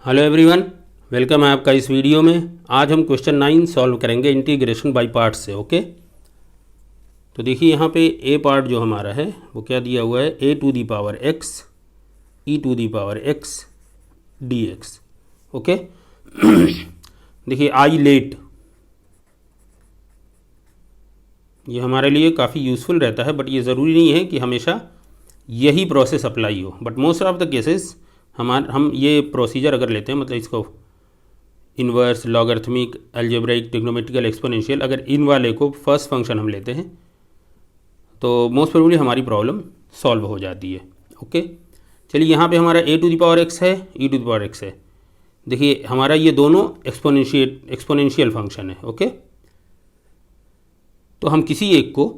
Hello everyone, welcome है आपका इस वीडियो में। आज हम क्वेश्चन 9 सॉल्व करेंगे इंटीग्रेशन बाय पार्ट्स से। ओके, तो देखिए यहाँ पे ए पार्ट जो हमारा है वो क्या दिया हुआ है, a to the power x E to the power x d x. Okay देखिए आई लेट, ये हमारे लिए काफ़ी यूज़फुल रहता है, बट ये ज़रूरी नहीं है कि हमेशा यही प्रोसेस अप्लाई हो। But most of the cases हम ये प्रोसीजर अगर लेते हैं, मतलब इसको inverse, logarithmic, algebraic, trigonometrical, exponential, अगर इन वाले को फर्स्ट फंक्शन हम लेते हैं तो मोस्ट प्रोबेबली हमारी प्रॉब्लम सॉल्व हो जाती है। ओके, चलिए यहाँ पे हमारा a to the power x है, ई टू द पावर एक्स है। देखिए हमारा ये दोनों एक्सपोनेंशियल फंक्शन है। ओके, तो हम किसी एक को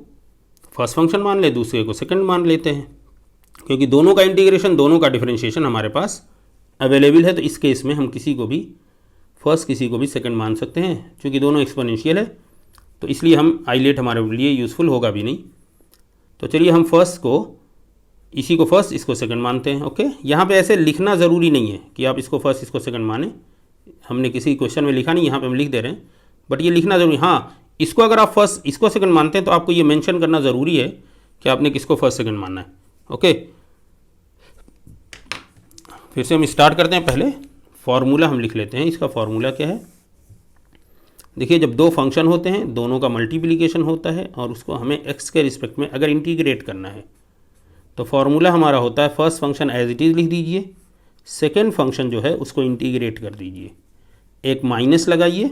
फर्स्ट फंक्शन मान ले, दूसरे को सेकंड मान लेते हैं, क्योंकि दोनों का इंटीग्रेशन, दोनों का डिफरेंशिएशन हमारे पास अवेलेबल है। तो इस केस में हम किसी को भी फर्स्ट, किसी को भी सेकंड मान सकते हैं। क्योंकि दोनों एक्सपोनेंशियल है तो इसलिए हम आइलेट हमारे लिए यूज़फुल होगा भी नहीं। तो चलिए हम फर्स्ट को, इसी को फर्स्ट, इसको सेकंड मानते हैं। ओके, यहाँ पे ऐसे लिखना ज़रूरी नहीं है कि आप इसको फर्स्ट इसको सेकंड माने। हमने किसी क्वेश्चन में लिखा नहीं, यहाँ पर हम लिख दे रहे हैं, बट ये लिखना ज़रूरी। हाँ, इसको अगर आप फर्स्ट इसको सेकंड मानते हैं तो आपको ये मेंशन करना ज़रूरी है कि आपने किसको फर्स्ट सेकंड मानना है। ओके, फिर से हम स्टार्ट करते हैं। पहले फॉर्मूला हम लिख लेते हैं। इसका फॉर्मूला क्या है, देखिए जब दो फंक्शन होते हैं दोनों का मल्टीप्लिकेशन होता है और उसको हमें एक्स के रिस्पेक्ट में अगर इंटीग्रेट करना है तो फॉर्मूला हमारा होता है first function as it is लिख दीजिए, सेकेंड फंक्शन जो है उसको इंटीग्रेट कर दीजिए, एक माइनस लगाइए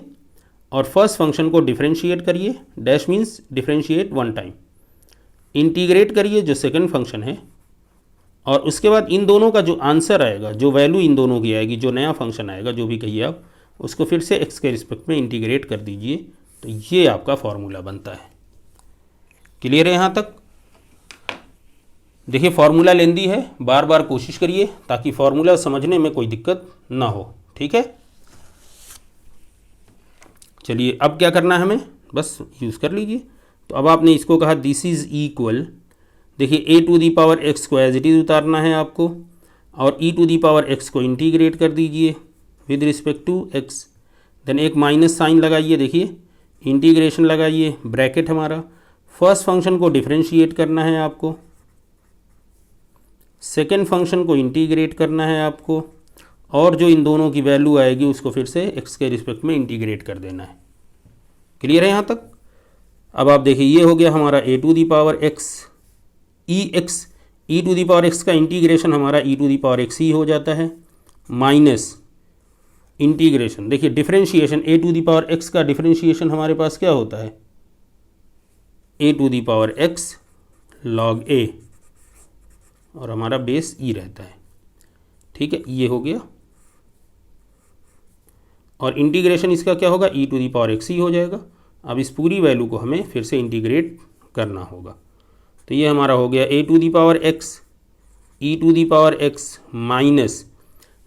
और फर्स्ट फंक्शन को डिफ्रेंशिएट करिए, dash means differentiate one time, integrate करिए जो सेकेंड फंक्शन है, और उसके बाद इन दोनों का जो आंसर आएगा, जो वैल्यू इन दोनों की आएगी, जो नया फंक्शन आएगा, जो भी कहिए आप, उसको फिर से एक्स के रिस्पेक्ट में इंटीग्रेट कर दीजिए। तो ये आपका फॉर्मूला बनता है। क्लियर है यहाँ तक? देखिए फॉर्मूला लेंदी है, बार बार कोशिश करिए ताकि फॉर्मूला समझने में कोई दिक्कत ना हो। ठीक है, चलिए अब क्या करना है हमें, बस यूज़ कर लीजिए। तो अब आपने इसको कहा दिस इज़ इक्वल, देखिए A to the power X को एज इट इज़ उतारना है आपको, और E to the power X को इंटीग्रेट कर दीजिए with respect to X, then एक माइनस साइन लगाइए, देखिए इंटीग्रेशन लगाइए, ब्रैकेट हमारा, फर्स्ट फंक्शन को डिफरेंशिएट करना है आपको, सेकेंड फंक्शन को इंटीग्रेट करना है आपको, और जो इन दोनों की वैल्यू आएगी उसको फिर से एक्स के रिस्पेक्ट में इंटीग्रेट कर देना है। क्लियर है यहाँ तक? अब आप देखिए ये हो गया हमारा a to the power x e x, E to the power x का इंटीग्रेशन हमारा e to the power x ही हो जाता है, माइनस इंटीग्रेशन, देखिए differentiation, a to the power x का डिफरेंशिएशन हमारे पास क्या होता है, a to the power x log a, और हमारा बेस ई रहता है। ठीक है, ये हो गया, और इंटीग्रेशन इसका क्या होगा, ई टू दी पावर एक्स ही हो जाएगा। अब इस पूरी वैल्यू को हमें फिर से इंटीग्रेट करना होगा। तो ये हमारा हो गया a to the power x E to the power x minus,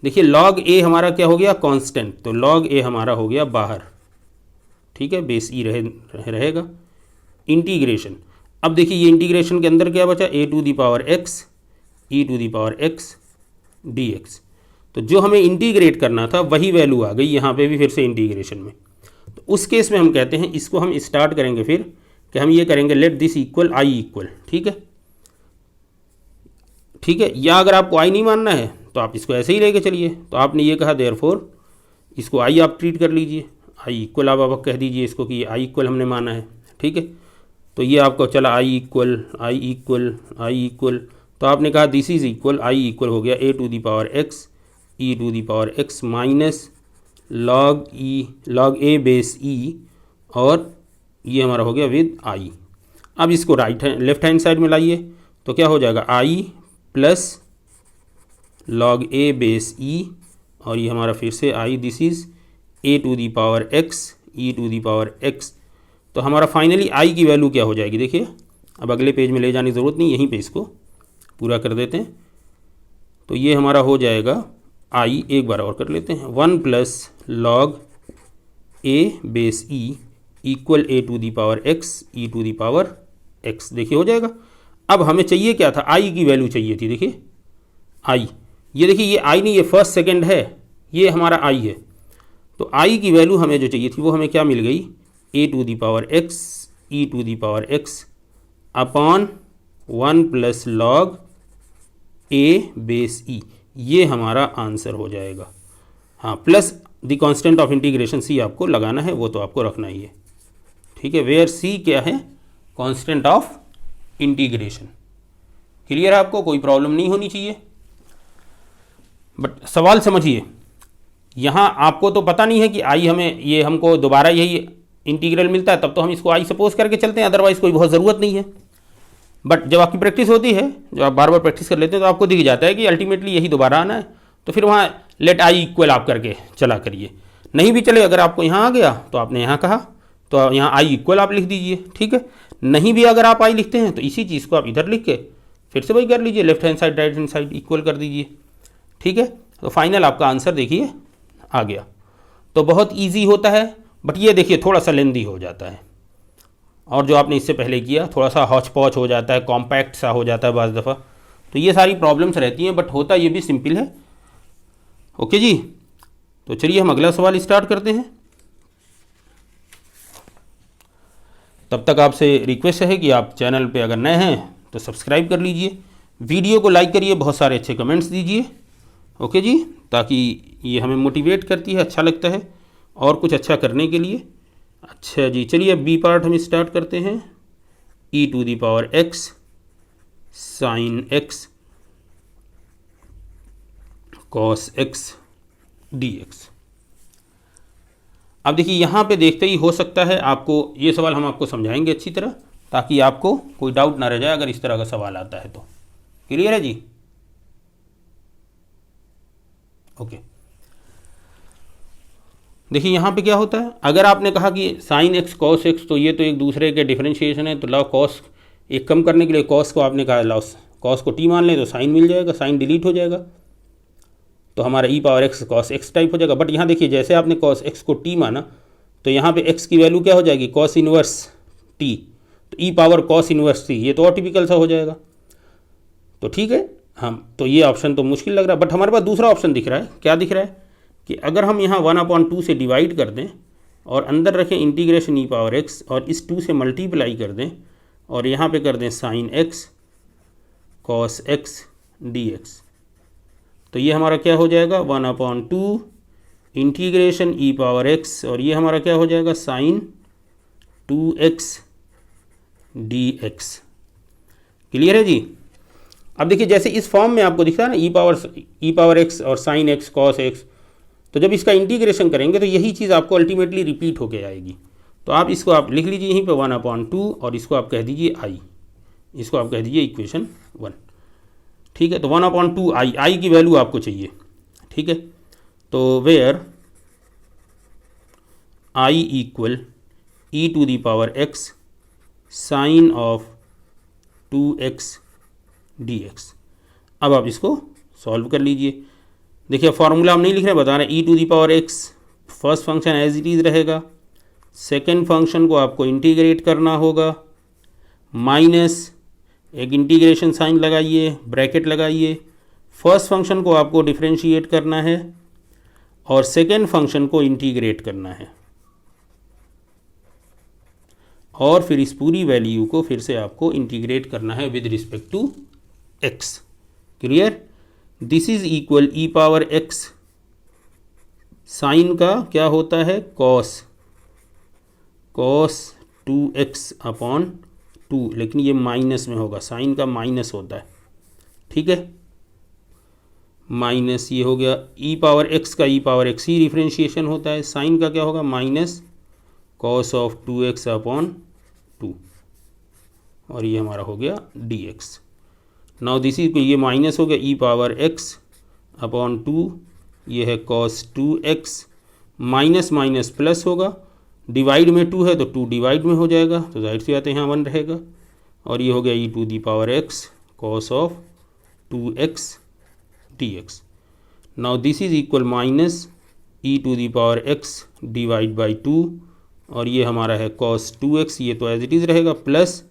देखिए लॉग ए हमारा क्या हो गया, कांस्टेंट, तो लॉग ए हमारा हो गया बाहर। ठीक है, बेस ई रहेगा, इंटीग्रेशन। अब देखिए ये इंटीग्रेशन के अंदर क्या बचा, a to the power x E to the power x d x. तो जो हमें इंटीग्रेट करना था वही वैल्यू आ गई यहाँ पे भी फिर से इंटीग्रेशन में। तो उस केस में हम कहते हैं, इसको हम स्टार्ट करेंगे फिर कि हम ये करेंगे let this equal I equal. ठीक है, ठीक है, या अगर आपको आई नहीं मानना है तो आप इसको ऐसे ही लेके चलिए। तो आपने ये कहा देयरफॉर इसको आई आप ट्रीट कर लीजिए, आई इक्वल आप कह दीजिए इसको कि आई इक्वल हमने माना है। ठीक है, तो ये आपको चला I equal I equal I equal, तो आपने कहा this is equal, I equal हो गया a to the power x E to the power x minus log A base e, और ये हमारा हो गया विद आई। अब इसको लेफ्ट हैंड साइड में लाइए तो क्या हो जाएगा, I plus log A base e, और ये हमारा फिर से I, this is a to the power x E to the power x. तो हमारा फाइनली आई की वैल्यू क्या हो जाएगी, देखिए अब अगले पेज में ले जाने की ज़रूरत नहीं, यहीं पे इसको पूरा कर देते हैं। तो ये हमारा हो जाएगा आई, एक बार और कर लेते हैं, 1 plus log A base E equal A to the power x E to the power X. देखिए हो जाएगा। अब हमें चाहिए क्या था, आई की वैल्यू चाहिए थी। देखिए आई, ये देखिए ये आई नहीं, ये फर्स्ट सेकंड है, ये हमारा आई है। तो आई की वैल्यू हमें जो चाहिए थी वो हमें क्या मिल गई, a to the power x E to the power x upon 1 plus log A base e, ये हमारा आंसर हो जाएगा। हाँ, plus the constant of integration C आपको लगाना है, वो तो आपको रखना ही है, ठीक है। वेयर सी क्या है, कांस्टेंट ऑफ इंटीग्रेशन। क्लियर है आपको, कोई प्रॉब्लम नहीं होनी चाहिए। बट सवाल समझिए, यहाँ आपको तो पता नहीं है कि आई हमें, ये हमको दोबारा यही इंटीग्रल मिलता है तब तो हम इसको आई सपोज करके चलते हैं, अदरवाइज कोई बहुत ज़रूरत नहीं है। बट जब आपकी प्रैक्टिस होती है, जब आप बार बार प्रैक्टिस कर लेते हैं तो आपको दिख जाता है कि अल्टीमेटली यही दोबारा आना है, तो फिर वहाँ लेट आई इक्वल आप करके चला करिए। नहीं भी चले, अगर आपको यहाँ आ गया तो आपने यहाँ कहा तो यहाँ आई इक्वल आप लिख दीजिए, ठीक है। नहीं भी अगर आप आई लिखते हैं तो इसी चीज़ को आप इधर लिख के फिर से वही कर लीजिए, left hand side right hand side equal कर दीजिए, ठीक है। तो फाइनल आपका आंसर देखिए आ गया। तो बहुत ईजी होता है, बट ये देखिए थोड़ा सा लेंदी हो जाता है, और जो आपने इससे पहले किया थोड़ा सा हौच पौच हो जाता है, कॉम्पैक्ट सा हो जाता है बाज़ दफ़ा, तो ये सारी प्रॉब्लम्स रहती हैं, बट होता ये भी सिंपल है। ओके जी, तो चलिए हम अगला सवाल स्टार्ट करते हैं। तब तक आपसे रिक्वेस्ट है कि आप चैनल पे अगर नए हैं तो सब्सक्राइब कर लीजिए, वीडियो को लाइक करिए, बहुत सारे अच्छे कमेंट्स दीजिए, ओके जी, ताकि ये हमें मोटिवेट करती है, अच्छा लगता है और कुछ अच्छा करने के लिए। अच्छा जी, चलिए अब बी पार्ट हम स्टार्ट करते हैं। E to the power x sine x cos x d x. अब देखिए यहाँ पे देखते ही हो सकता है आपको ये सवाल हम आपको समझाएंगे अच्छी तरह, ताकि आपको कोई डाउट ना रह जाए अगर इस तरह का सवाल आता है तो। क्लियर है जी? ओके, देखिए यहाँ पे क्या होता है, अगर आपने कहा कि साइन एक्स कॉस एक्स, तो ये तो एक दूसरे के डिफरेंशिएशन है, तो लाओ कॉस एक कम करने के लिए कॉस को आपने कहा लाओ कॉस को टी मान लें तो साइन मिल जाएगा, साइन डिलीट हो जाएगा, तो हमारा e power x cos x type हो जाएगा। बट यहाँ देखिए जैसे आपने कॉस एक्स को टी माना तो यहाँ पे एक्स की वैल्यू क्या हो जाएगी, कॉस इनवर्स टी, तो ई पावर कॉस इनवर्स टी, ये तो और टिपिकल सा हो जाएगा। तो ठीक है, हम तो ये ऑप्शन तो मुश्किल लग रहा है, बट हमारे पास दूसरा ऑप्शन दिख रहा है। क्या दिख रहा है कि अगर हम यहाँ 1/2 से डिवाइड कर दें और अंदर रखें इंटीग्रेशन ई पावर एक्स और इस 2 से मल्टीप्लाई कर दें और यहाँ पे कर दें sign x cos x d x, तो ये हमारा क्या हो जाएगा 1/2 इंटीग्रेशन ई पावर एक्स और ये हमारा क्या हो जाएगा sign 2x D x. Clear है जी? अब देखिए जैसे इस फॉर्म में आपको दिखता है ना ई पावर एक्स और साइन एक्स कॉस एक्स, तो जब इसका इंटीग्रेशन करेंगे तो यही चीज़ आपको अल्टीमेटली रिपीट होके आएगी। तो आप इसको आप लिख लीजिए यहीं पे 1/2 और इसको आप कह दीजिए आई, इसको आप कह दीजिए इक्वेशन 1, ठीक है। तो 1/2 आई की वैल्यू आपको चाहिए, ठीक है। तो where I equal E to the power x sine of 2x D x. अब आप इसको सॉल्व कर लीजिए। देखिए फॉर्मूला हम नहीं लिख रहे, बता रहे e to the power x first function as it is रहेगा, सेकेंड फंक्शन को आपको इंटीग्रेट करना होगा, माइनस एक इंटीग्रेशन साइन लगाइए, ब्रैकेट लगाइए, फर्स्ट फंक्शन को आपको डिफरेंशिएट करना है और सेकेंड फंक्शन को इंटीग्रेट करना है और फिर इस पूरी वैल्यू को फिर से आपको इंटीग्रेट करना है with respect to X. Clear? This is equal E power x, sine का क्या होता है कॉस 2x अपॉन 2, लेकिन ये माइनस में होगा, साइन का माइनस होता है, ठीक है। माइनस ये हो गया ई पावर एक्स का, ई पावर एक्स ही डिफरेंशिएशन होता है, साइन का क्या होगा minus cos of 2x upon 2 और ये हमारा हो गया dx। नाउ दिस इज, ये माइनस हो गया ई पावर x अपॉन 2, ये है cos 2x, minus minus plus होगा, डिवाइड में 2 है तो 2 डिवाइड में हो जाएगा, तो जाहिर सी बात है यहाँ 1 रहेगा और ये हो गया e to the power x cos of 2x dx। Now this is equal minus e to the power x divide by 2 और ये हमारा है cos 2x, ये तो एज इट इज़ रहेगा, प्लस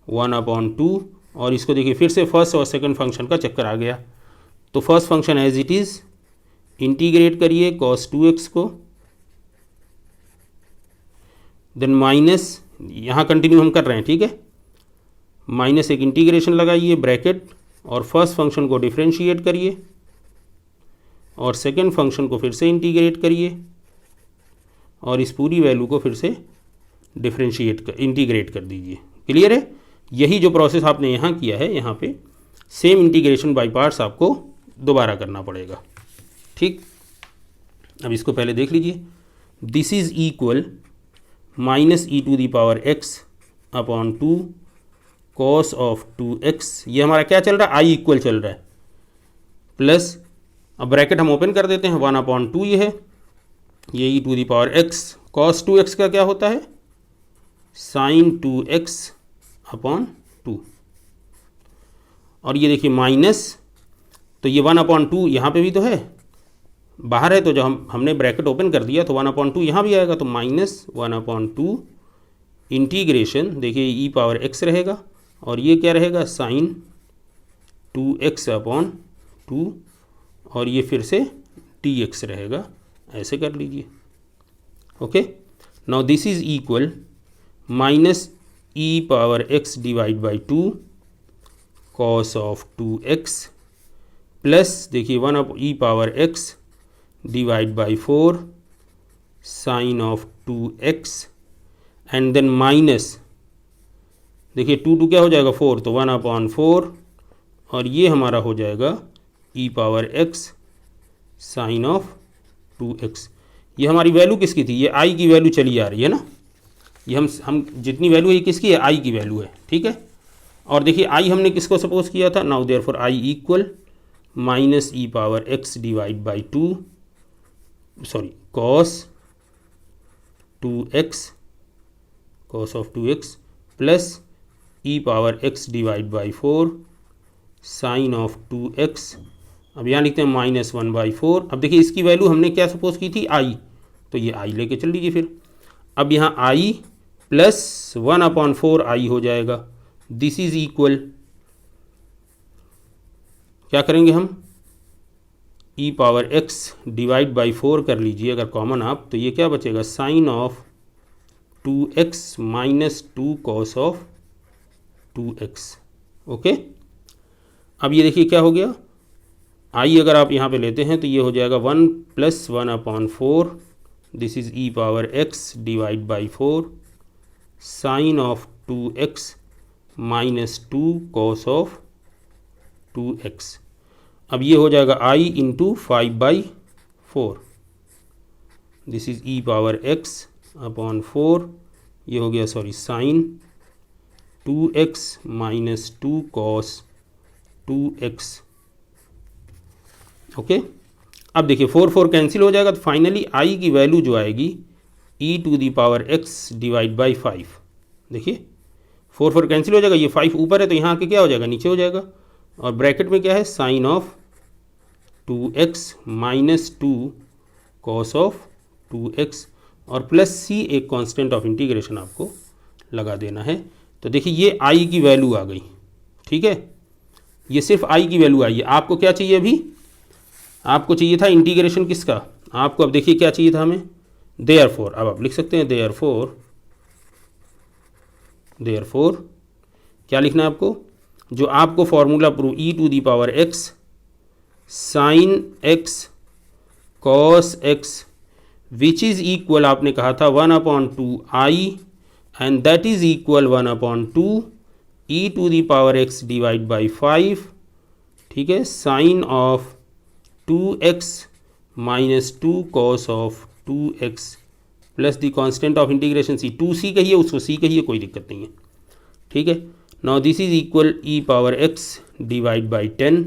1/2 और इसको देखिए फिर से फर्स्ट और सेकंड फंक्शन का चक्कर आ गया, तो first function as it is integrate करिए cos 2x को, देन माइनस, यहाँ कंटिन्यू हम कर रहे हैं, ठीक है, माइनस एक इंटीग्रेशन लगाइए ब्रैकेट, और फर्स्ट फंक्शन को डिफ्रेंशिएट करिए और सेकेंड फंक्शन को फिर से इंटीग्रेट करिए और इस पूरी वैल्यू को फिर से इंटीग्रेट कर दीजिए। क्लियर है? यही जो प्रोसेस आपने यहाँ किया है, यहाँ पे सेम इंटीग्रेशन बाय पार्ट्स आपको दोबारा करना पड़ेगा। ठीक, अब इसको पहले देख लीजिए। This is equal minus e to the power x upon 2 cos of 2x, ये हमारा क्या चल रहा है, आई इक्वल चल रहा है, प्लस, अब ब्रैकेट हम ओपन कर देते हैं, 1/2 ये है, ये e to the power x, cos 2x का क्या होता है, साइन 2x अपॉन 2, और ये देखिए माइनस, तो ये 1/2 यहाँ पे भी तो है, बाहर है, तो जब हमने ब्रैकेट ओपन कर दिया तो 1/2 यहाँ भी आएगा, तो माइनस 1/2 इंटीग्रेशन, देखिए ई पावर एक्स रहेगा और ये क्या रहेगा, साइन 2x अपॉन 2, और ये फिर से dx रहेगा, ऐसे कर लीजिए। Okay, now this is equal minus e power x divide by 2 cos of 2x plus, देखिए 1 e power x divide by 4 sine of 2x and then minus, देखिए 2 क्या हो जाएगा 4, तो 1/4, और ये हमारा हो जाएगा e power x sine of 2x। ये हमारी वैल्यू किसकी थी, ये आई की वैल्यू चली आ रही है ना, ये हम जितनी वैल्यू है ये किसकी है, आई की वैल्यू है, ठीक है। और देखिए आई हमने किसको सपोज किया था, now therefore I equal minus e power x divide by 2, sorry cos 2x, cos of 2x plus e power x divide by 4 sine of 2x, अब यहाँ लिखते हैं -1/4। अब देखिए इसकी वैल्यू हमने क्या सपोज की थी, आई, तो ये आई लेके चल लीजिए फिर। अब यहाँ आई प्लस 1/4 आई हो जाएगा। दिस इज इक्वल, क्या करेंगे हम, ई पावर x डिवाइड बाई 4 कर लीजिए अगर कॉमन आप, तो ये क्या बचेगा, sine of 2x minus 2 cos of 2x। Okay, अब ये देखिए क्या हो गया, आई अगर आप यहाँ पे लेते हैं तो ये हो जाएगा 1 + 1/4, this is e power x divide by 4 sine of 2x minus 2 cos of 2x। अब ये हो जाएगा i into 5/4, this is e power x upon 4, ये हो गया sorry sine 2x minus 2 cos 2x। Okay, अब देखिए 4 कैंसिल हो जाएगा, तो फाइनली i की वैल्यू जो आएगी e to the power x divide by 5। देखिए 4 कैंसिल हो जाएगा, ये 5 ऊपर है तो यहाँ आके क्या हो जाएगा, नीचे हो जाएगा, और ब्रैकेट में क्या है, sine of 2x minus 2 cos of 2x, और प्लस c एक कांस्टेंट ऑफ इंटीग्रेशन आपको लगा देना है। तो देखिए ये i की वैल्यू आ गई, ठीक है, ये सिर्फ i की वैल्यू आई है। आपको क्या चाहिए अभी, आपको चाहिए था इंटीग्रेशन किसका, आपको अब देखिए क्या चाहिए था हमें, देयरफॉर, अब आप लिख सकते हैं देयरफॉर क्या लिखना है आपको, जो आपको formula prove, e to the power x sine x cos x which is equal, आपने कहा था 1/2i and that is equal 1/2 e to the power x divide by 5, ठीक है, sine of 2x minus 2 cos of 2x plus the constant of integration c, 2c कहिए उसको, c कहिए, कोई दिक्कत नहीं है, ठीक है। Now this is equal E power x divide by 10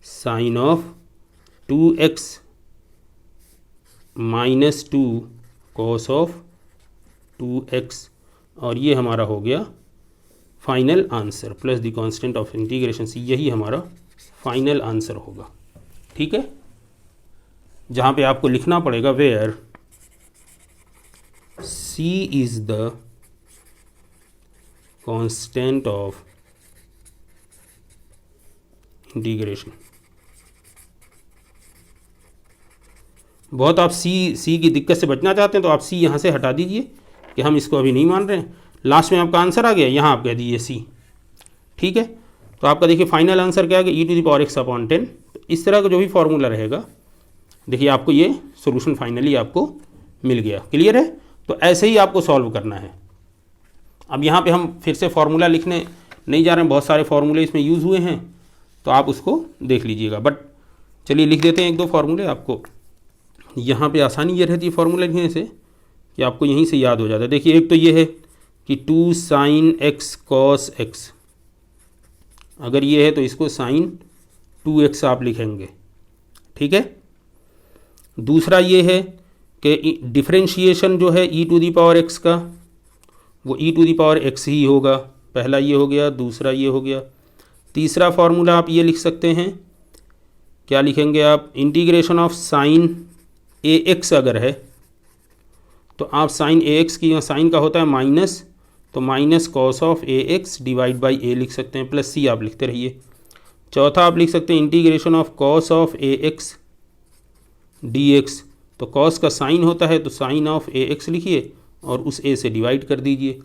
sine of 2x minus 2 cos of 2x, और ये हमारा हो गया final answer, plus the constant of integration c, यही हमारा फाइनल आंसर होगा, ठीक है। जहाँ पे आपको लिखना पड़ेगा where c is the constant of integration, बहुत आप सी की दिक्कत से बचना चाहते हैं तो आप सी यहाँ से हटा दीजिए कि हम इसको अभी नहीं मान रहे हैं। लास्ट में आपका आंसर आ गया, यहाँ आप कह दीजिए सी। ठीक है, तो आपका देखिए फाइनल आंसर क्या है कि e⁻x/10। तो इस तरह का जो भी फॉर्मूला रहेगा, देखिए आपको ये सोल्यूशन फाइनली आपको मिल गया। क्लियर है? तो ऐसे ही आपको सॉल्व करना है। अब यहाँ पे हम फिर से फार्मूला लिखने नहीं जा रहे हैं, बहुत सारे फार्मूले इसमें यूज़ हुए हैं तो आप उसको देख लीजिएगा। बट चलिए लिख देते हैं एक दो फार्मूले। आपको यहाँ पे आसानी ये रहती है फार्मूला लिखने से कि आपको यहीं से याद हो जाता है। देखिए एक तो ये है कि 2 sin x cos x, अगर ये है तो इसको sin 2x आप लिखेंगे। ठीक है, दूसरा ये है कि डिफरेंशिएशन जो है e⁻x का वो e⁻x ही होगा। पहला ये हो गया, दूसरा ये हो गया। तीसरा फार्मूला आप ये लिख सकते हैं, क्या लिखेंगे आप, इंटीग्रेशन ऑफ साइन ax अगर है तो आप साइन ax की, साइन का होता है माइनस, तो minus cos of ax divide by a लिख सकते हैं, प्लस c आप लिखते रहिए। चौथा आप लिख सकते हैं integration of cos of ax dx, तो कॉस का साइन होता है तो साइन ऑफ ax लिखिए और उस a से डिवाइड कर दीजिए।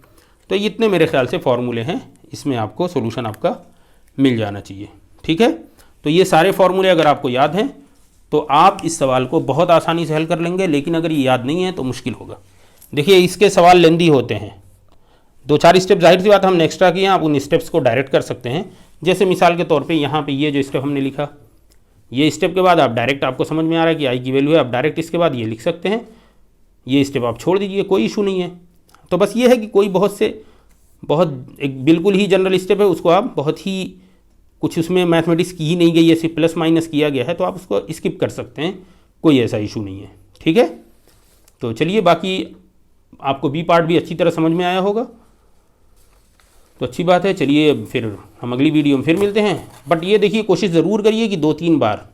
तो इतने मेरे ख्याल से फॉर्मूले हैं, इसमें आपको सोल्यूशन आपका मिल जाना चाहिए। ठीक है, तो ये सारे फॉर्मूले अगर आपको याद हैं तो आप इस सवाल को बहुत आसानी से हल कर लेंगे, लेकिन अगर ये याद नहीं है तो मुश्किल होगा। देखिए इसके सवाल लेंदी होते हैं, 2-4 स्टेप जाहिर सी बात हमने एक्स्ट्रा किए, आप उन स्टेप्स को डायरेक्ट कर सकते हैं। जैसे मिसाल के तौर पे यहाँ पे ये जो स्टेप हमने लिखा, ये स्टेप के बाद आप डायरेक्ट, आपको समझ में आ रहा है कि आई की वैल्यू है, आप डायरेक्ट इसके बाद ये लिख सकते हैं। ये स्टेप आप छोड़ दीजिए, कोई इशू नहीं है। तो बस ये है कि कोई बहुत एक बिल्कुल ही जनरल स्टेप है, उसको आप बहुत ही कुछ उसमें मैथमेटिक्स की ही नहीं गई है, सिर्फ प्लस माइनस किया गया है, तो आप उसको स्किप कर सकते हैं, कोई ऐसा इशू नहीं है। ठीक है, तो चलिए बाकी आपको बी पार्ट भी अच्छी तरह समझ में आया होगा तो अच्छी बात है। चलिए फिर हम अगली वीडियो में फिर मिलते हैं। बट ये देखिए कोशिश ज़रूर करिए कि 2-3 बार,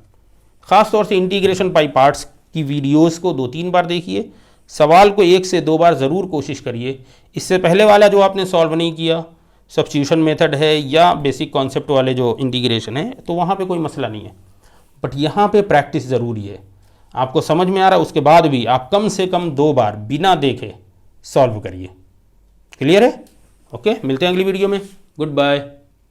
ख़ास तौर से इंटीग्रेशन बाय पार्ट्स की वीडियोस को 2-3 बार देखिए, सवाल को 1 से 2 बार ज़रूर कोशिश करिए। इससे पहले वाला जो आपने सॉल्व नहीं किया, सब्स्टिट्यूशन मेथड है या बेसिक कॉन्सेप्ट वाले जो इंटीग्रेशन है, तो वहाँ पे कोई मसला नहीं है, बट यहाँ पे प्रैक्टिस ज़रूरी है। आपको समझ में आ रहा है उसके बाद भी आप कम से कम 2 बार बिना देखे सॉल्व करिए। क्लियर है? ओके, मिलते हैं अगली वीडियो में। Good bye.